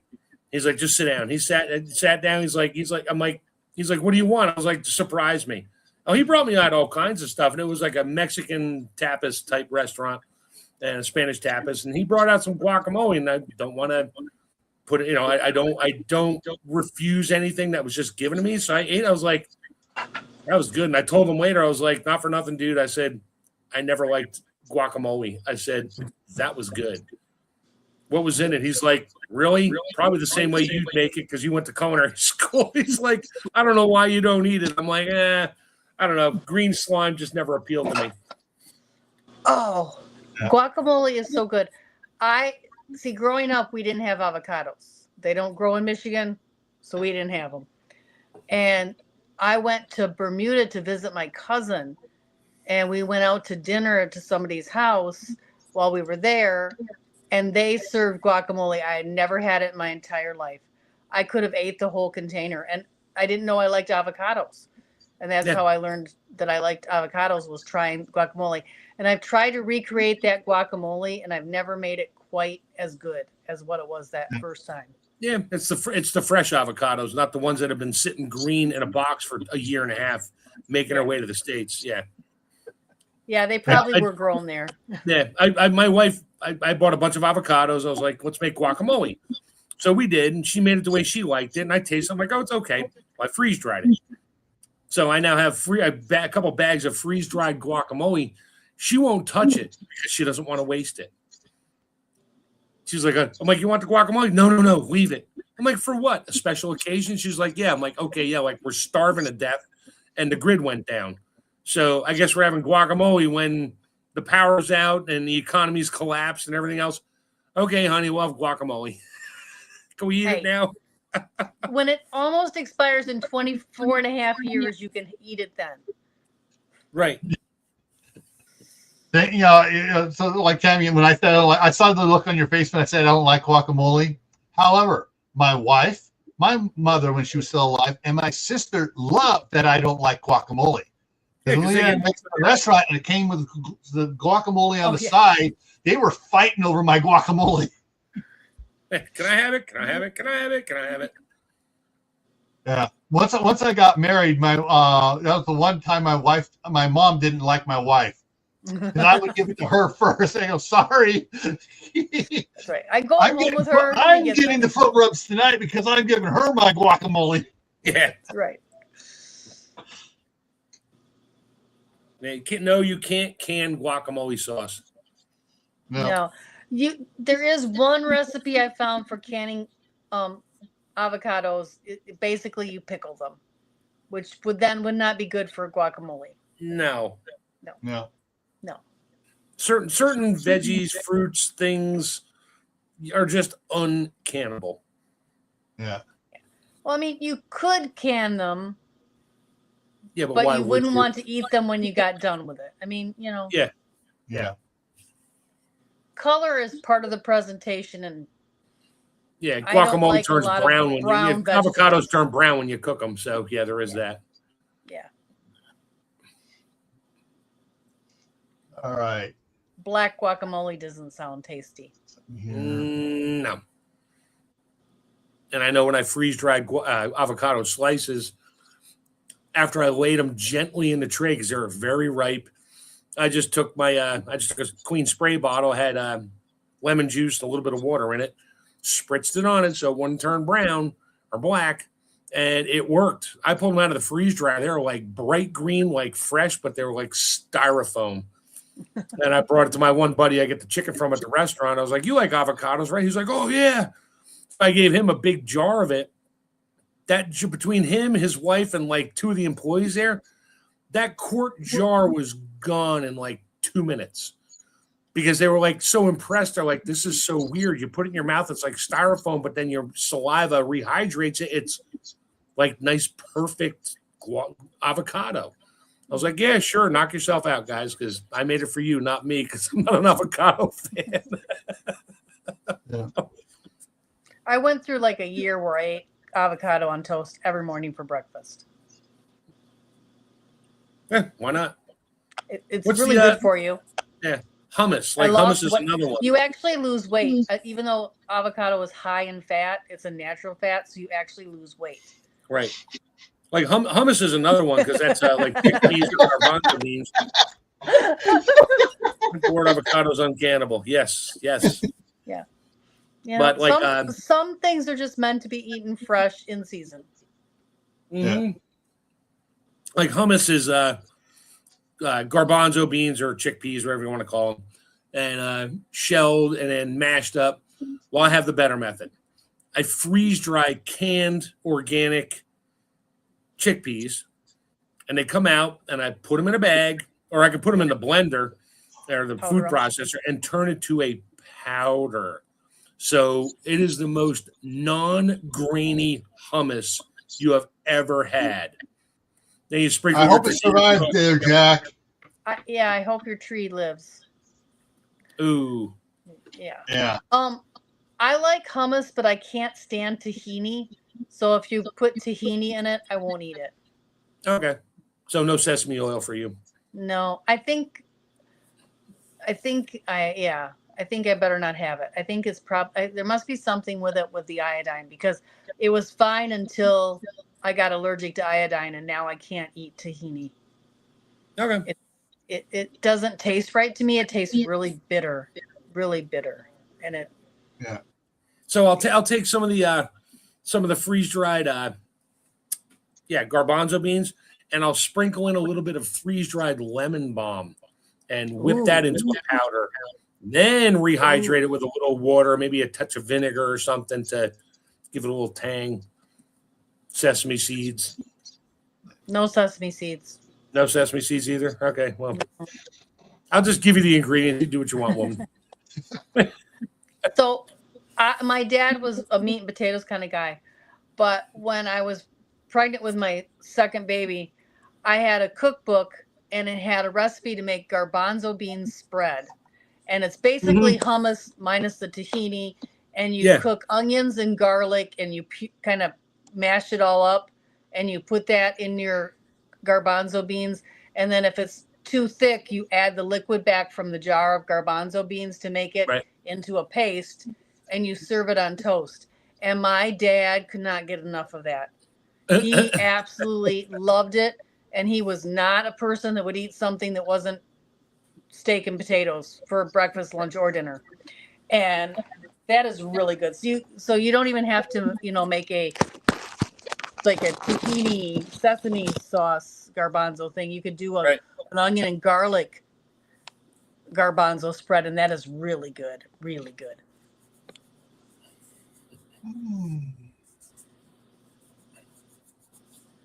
He's like, "Just sit down." He sat down. He's like, "What do you want?" I was like, "Surprise me." Oh, he brought me out all kinds of stuff, and it was like a Mexican tapas type restaurant and a Spanish tapas. And he brought out some guacamole, and I don't want to put it. I don't refuse anything that was just given to me. So I ate. I was like, that was good. And I told him later, I was like, "Not for nothing, dude." I said, "I never liked guacamole." I said, "That was good." What was in it? He's like, really? Probably the same way you'd make it because you went to culinary school. He's like, I don't know why you don't eat it. I'm like, I don't know. Green slime just never appealed to me. Oh, guacamole is so good. Growing up, we didn't have avocados. They don't grow in Michigan, so we didn't have them. And I went to Bermuda to visit my cousin, and we went out to dinner to somebody's house while we were there. And they served guacamole. I had never had it in my entire life. I could have ate the whole container. And I didn't know I liked avocados. And that's how I learned that I liked avocados, was trying guacamole. And I've tried to recreate that guacamole, and I've never made it quite as good as what it was that first time. Yeah, it's the fresh avocados, not the ones that have been sitting green in a box for a year and a half, making their way to the States. Yeah. Yeah, they probably were grown there. Yeah, my wife, I bought a bunch of avocados. I was like, let's make guacamole. So we did, and she made it the way she liked it. And I tasted it. I'm like, oh, it's okay. Well, I freeze-dried it. So I now have a couple bags of freeze-dried guacamole. She won't touch it because she doesn't want to waste it. She's like, I'm like, you want the guacamole? No, leave it. I'm like, for what? A special occasion? She's like, yeah. I'm like, okay, yeah, like we're starving to death, and the grid went down. So I guess we're having guacamole when the power's out and the economy's collapsed and everything else. Okay, honey, we'll have guacamole. Can we eat it now? When it almost expires in 24 and a half years, you can eat it then. Right. So like Tammy, when I said, I saw the look on your face when I said I don't like guacamole. However, my wife, my mother, when she was still alive, and my sister loved that I don't like guacamole. When we had a restaurant and it came with the guacamole on the side, they were fighting over my guacamole. Can I have it? Can I have it? Can I have it? Can I have it? Yeah. Once I got married, that was the one time my mom didn't like my wife. And I would give it to her first. I go, sorry. That's right. I go home with her. I'm getting the foot rubs tonight because I'm giving her my guacamole. Yeah. That's right. No, you can't can guacamole sauce. No. There is one recipe I found for canning avocados. Basically, you pickle them, which would not be good for guacamole. No. Certain veggies, fruits, things are just uncannable. Yeah. Well, I mean, you could can them. Yeah, but you wouldn't want to eat them when you got done with it. I mean, Yeah. Color is part of the presentation, and guacamole turns brown when avocados turn brown when you cook them. So yeah, there is that. Yeah. All right. black guacamole doesn't sound tasty. Yeah. No. And I know when I freeze dried avocado slices, after I laid them gently in the tray because they were very ripe, I just took a clean spray bottle, had lemon juice, and a little bit of water in it, spritzed it on it so it wouldn't turn brown or black, and it worked. I pulled them out of the freeze dryer. They were like bright green, like fresh, but they were like styrofoam. And I brought it to my one buddy I get the chicken from at the restaurant. I was like, "You like avocados, right?" He's like, "Oh, yeah." I gave him a big jar of it. That between him, his wife, and like 2 of the employees there, that quart jar was gone in like 2 minutes because they were like so impressed. They're like, "This is so weird. You put it in your mouth, it's like styrofoam, but then your saliva rehydrates it. It's like nice, perfect avocado." I was like, "Yeah, sure. Knock yourself out, guys, because I made it for you, not me, because I'm not an avocado fan." Yeah. I went through like a year where I ate avocado on toast every morning for breakfast. Yeah, why not? It's What's really the, good for you. Yeah, hummus. Like hummus is another one. You actually lose weight. Even though avocado is high in fat, it's a natural fat, so you actually lose weight. Right. Like hummus is another one because that's like chickpeas or garbanzo beans. Board avocados uncannibal. Yes. Yeah. Yeah. But like some things are just meant to be eaten fresh in season. Mm-hmm. Yeah. Like hummus is garbanzo beans or chickpeas, whatever you want to call them, and shelled and then mashed up. Well, I have the better method. I freeze dry canned organic chickpeas, and they come out, and I put them in a bag, or I can put them in the blender or the food processor and turn it to a powder. So it is the most non-grainy hummus you have ever had. Then you sprinkle. I hope it survived there, Jack. I hope your tree lives. Ooh. Yeah. I like hummus, but I can't stand tahini. So if you put tahini in it, I won't eat it. Okay. So no sesame oil for you. No, I think I better not have it. I think it's there must be something with it with the iodine, because it was fine until I got allergic to iodine, and now I can't eat tahini. Okay. It doesn't taste right to me. It tastes really bitter, and it. Yeah. So I'll take some of the freeze dried garbanzo beans, and I'll sprinkle in a little bit of freeze dried lemon balm and whip that into a powder. Then rehydrate it with a little water, maybe a touch of vinegar or something to give it a little tang. Sesame seeds. No sesame seeds. No sesame seeds either? Okay, well, I'll just give you the ingredients. You do what you want, woman. So my dad was a meat and potatoes kind of guy. But when I was pregnant with my second baby, I had a cookbook, and it had a recipe to make garbanzo bean spread. And it's basically hummus minus the tahini, and you cook onions and garlic, and you kind of mash it all up, and you put that in your garbanzo beans. And then if it's too thick, you add the liquid back from the jar of garbanzo beans to make it into a paste, and you serve it on toast. And my dad could not get enough of that. He absolutely loved it. And he was not a person that would eat something that wasn't steak and potatoes for breakfast, lunch, or dinner. And that is really good. So you don't even have to, make a tahini sesame sauce garbanzo thing. You could do an onion and garlic garbanzo spread, and that is really good. Really good.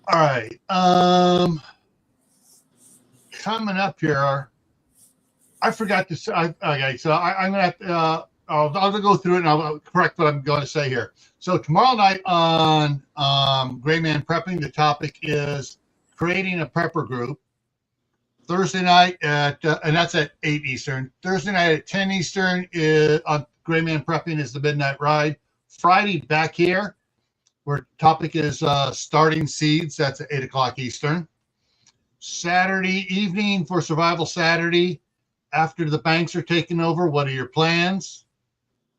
All right. Coming up here, I forgot to say. Okay, so I'm gonna have to, I'll go through it and I'll correct what I'm going to say here. So tomorrow night on Gray Man Prepping, the topic is creating a prepper group. Thursday night and that's at 8 Eastern. Thursday night at 10 Eastern is on Gray Man Prepping is the Midnight Ride. Friday back here, where topic is starting seeds. That's at 8 o'clock Eastern. Saturday evening for Survival Saturday after the banks are taken over, what are your plans?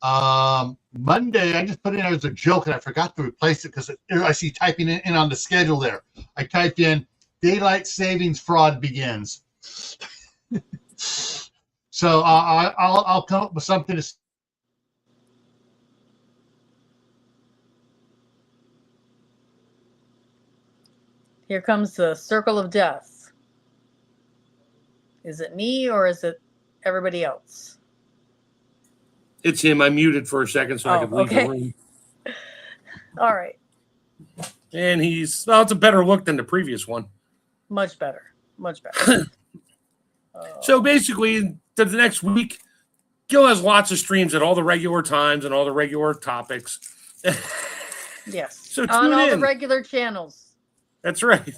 Monday, I just put in as a joke and I forgot to replace it because I see typing in on the schedule there. I typed in daylight savings fraud begins. So I'll come up with something to. Here comes the circle of death. Is it me or is it everybody else? It's him. I muted for a second so I could leave the room. All right. And it's a better look than the previous one. Much better. Much better. So basically, the next week, Gil has lots of streams at all the regular times and all the regular topics. Yes. So on all in. the regular channels. That's right.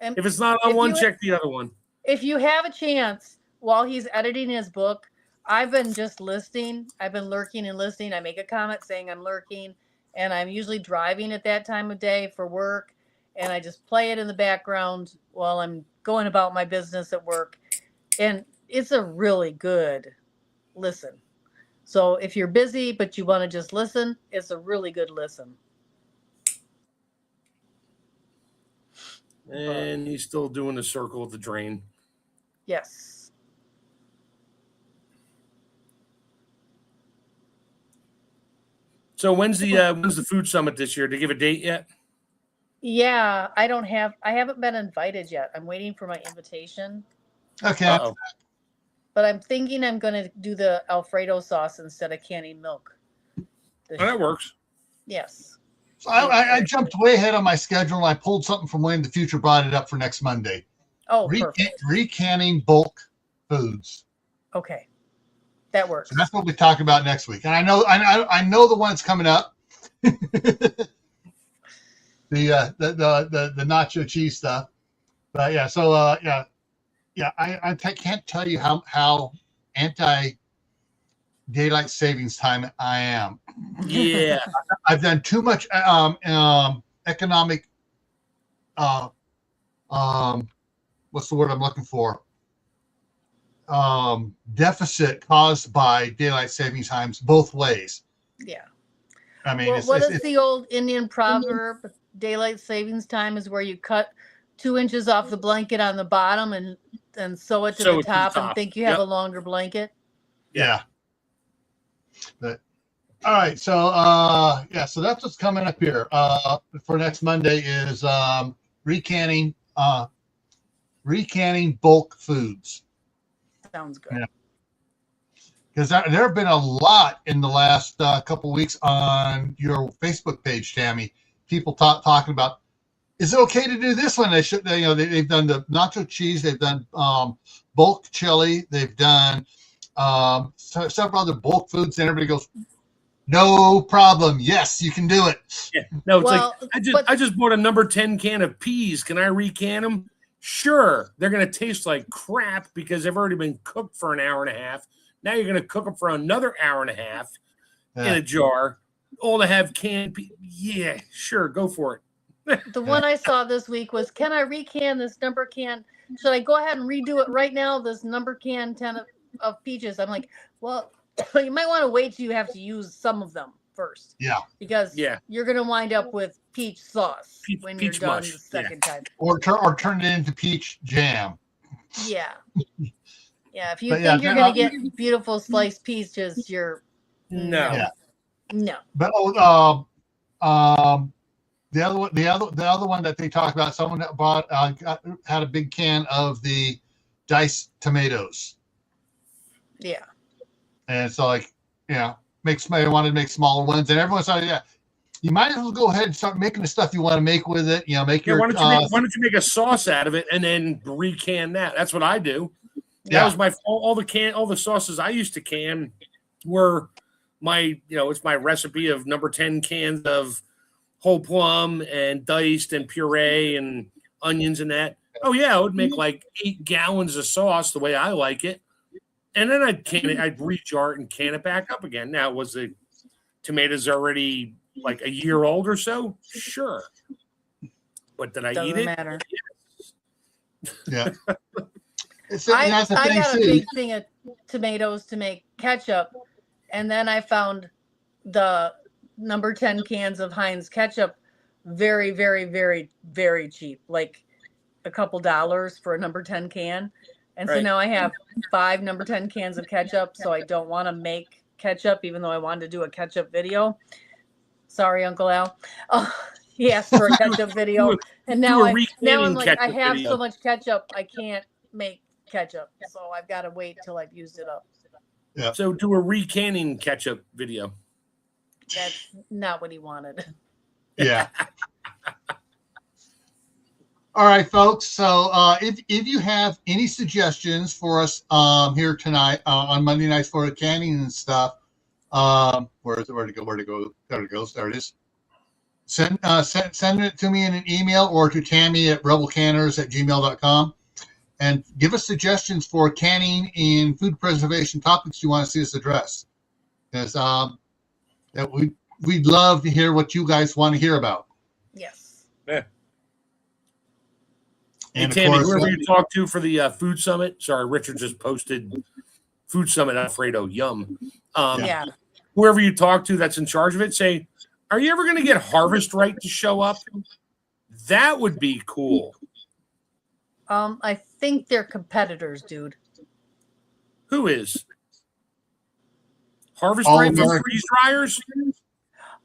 And if it's not on one, check the other one. If you have a chance while he's editing his book, I've been just listening. I've been lurking and listening. I make a comment saying I'm lurking, and I'm usually driving at that time of day for work, and I just play it in the background while I'm going about my business at work. And it's a really good listen. So if you're busy but you want to just listen, it's a really good listen. And he's still doing the circle of the drain. Yes. So when's the food summit this year? Did they give a date yet? Yeah, I haven't been invited yet. I'm waiting for my invitation. Okay. Uh-oh. But I'm thinking I'm going to do the Alfredo sauce instead of canning milk. That works. Yes. So I jumped way ahead on my schedule. I pulled something from Way in the Future, brought it up for next Monday. Oh, perfect. Recanning bulk foods. Okay, that works. So that's what we talk about next week. And I know the one that's coming up. the nacho cheese stuff. But yeah, so I can't tell you how anti daylight savings time I am. Yeah. I've done too much economic what's the word I'm looking for? Deficit caused by daylight savings times both ways. Yeah. I mean, well, what is the old Indian proverb? Daylight savings time is where you cut 2 inches off the blanket on the bottom and sew it to the top and think you have a longer blanket. Yeah. But all right, so so that's what's coming up here for next Monday is recanning bulk foods. Sounds good. Because there have been a lot in the last couple of weeks on your Facebook page, Tammy. People talking about, is it okay to do this one? They should, they've done the nacho cheese, they've done bulk chili, they've done several other bulk foods, and everybody goes, no problem. Yes, you can do it. Yeah. No, it's I just bought a number 10 can of peas. Can I recan them? Sure. They're going to taste like crap because they've already been cooked for an hour and a half. Now you're going to cook them for another hour and a half in a jar, all to have canned peas. Yeah, sure. Go for it. The one I saw this week was, can I recan this number can? Should I go ahead and redo it right now? This number can 10 of peaches. I'm like, well, you might want to wait till you have to use some of them first. Yeah. Because you're going to wind up with peach sauce when you're done the second time. Or turn it into peach jam. Yeah. Yeah. If you think you're going to get beautiful sliced peaches, you're no. But the other one that they talked about, someone that bought had a big can of the diced tomatoes. Yeah. And so I wanted to make smaller ones, and everyone said, you might as well go ahead and start making the stuff you want to make with it. Make your. Why don't you make a sauce out of it and then recan that? That's what I do. That was all the sauces I used to can were it's my recipe of number 10 cans of whole plum and diced and puree and onions and that. Oh yeah, I would make like 8 gallons of sauce the way I like it. And then I'd can it, I'd rejar it and can it back up again. Now, was the tomatoes already like a year old or so? Sure. But did I eat it? Matter. Yeah. That's the I thing got a too. big thing of tomatoes to make ketchup, and then I found the number 10 cans of Heinz ketchup very, very, very, very cheap, like a couple dollars for a number 10 can. And so Right. now I have 5 number 10 cans of ketchup, so I don't want to make ketchup, even though I wanted to do a ketchup video. Sorry, Uncle Al. Oh, he asked for a ketchup video, and now I'm like, I have so much ketchup, I can't make ketchup, so I've got to wait till I've used it up. Yeah. So do a recanning ketchup video. That's not what he wanted. Yeah. All right, folks. So if you have any suggestions for us here tonight on Monday nights for canning and stuff, where to go? There it goes. There it is. Send it to me in an email or to Tammy at rebelcanners@gmail.com, and give us suggestions for canning and food preservation topics you want to see us address. Because that we'd love to hear what you guys want to hear about. Yes. Yeah. And hey, of Tammy, course, whoever you talked to for the food summit, sorry, Richard just posted food summit Alfredo. Yum. Yeah. Whoever you talk to that's in charge of it, say, are you ever going to get Harvest Right to show up? That would be cool. I think they're competitors, dude. Who is? Harvest All Right for American. freeze dryers?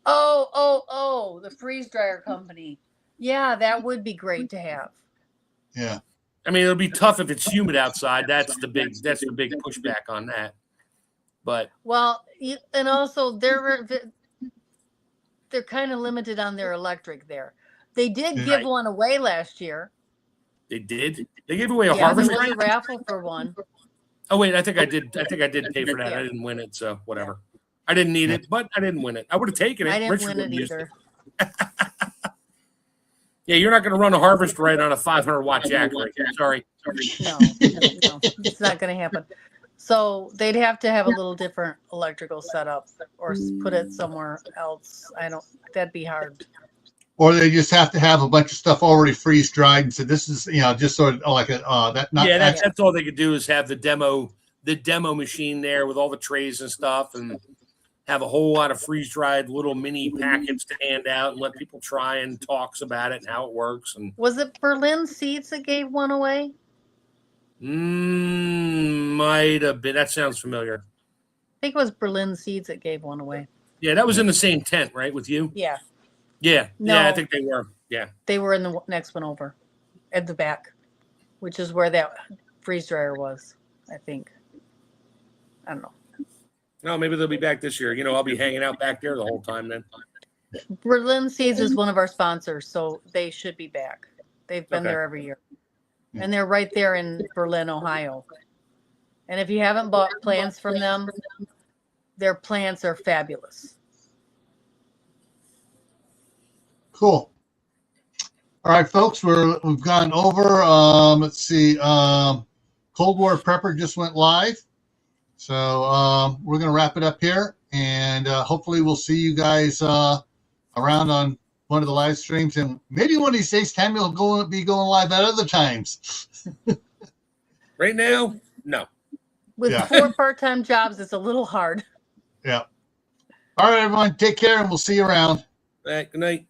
Oh, the freeze dryer company. Yeah, that would be great to have. Yeah. I mean, it'll be tough if it's humid outside. That's the big pushback on that. But well, and also they're kind of limited on their electric there. They did give one away last year. They did. They gave away a Yeah, Harvest there was Right. a raffle for one. Oh wait, I think I did pay for that. Yeah. I didn't win it, so whatever. I didn't need it, but I didn't win it. I would have taken it. I didn't Richard win wouldn't it use either. Yeah, you're not going to run a Harvest Right on a 500-watt jack rig. Sorry. No, it's not going to happen. So they'd have to have a little different electrical setup or put it somewhere else. That'd be hard. Or they just have to have a bunch of stuff already freeze dried and say this is just sort of like a that. Not, Yeah, that's all they could do is have the demo machine there with all the trays and stuff, and have a whole lot of freeze dried little mini packets to hand out and let people try and talks about it and how it works. And Was it Berlin Seeds that gave one away? might have been. That sounds familiar. I think it was Berlin Seeds that gave one away. Yeah, that was in the same tent, right, with you? Yeah, Yeah, No. yeah, I think they were. Yeah. they were in the next one over at the back, which is where that freeze dryer was, I think. I don't know. No, maybe they'll be back this year. I'll be hanging out back there the whole time then. Berlin Seeds is one of our sponsors, so they should be back. They've been Okay. there every year. And they're right there in Berlin, Ohio. And if you haven't bought plants from them, their plants are fabulous. Cool. All right, folks, we've gone over. Let's see. Cold War Prepper just went live, so we're going to wrap it up here, and hopefully we'll see you guys around on one of the live streams, and maybe one of these days Tammy will be going live at other times. Right now, no. With 4 part-time jobs, it's a little hard. Yeah. All right, everyone, take care, and we'll see you around. All right, good night.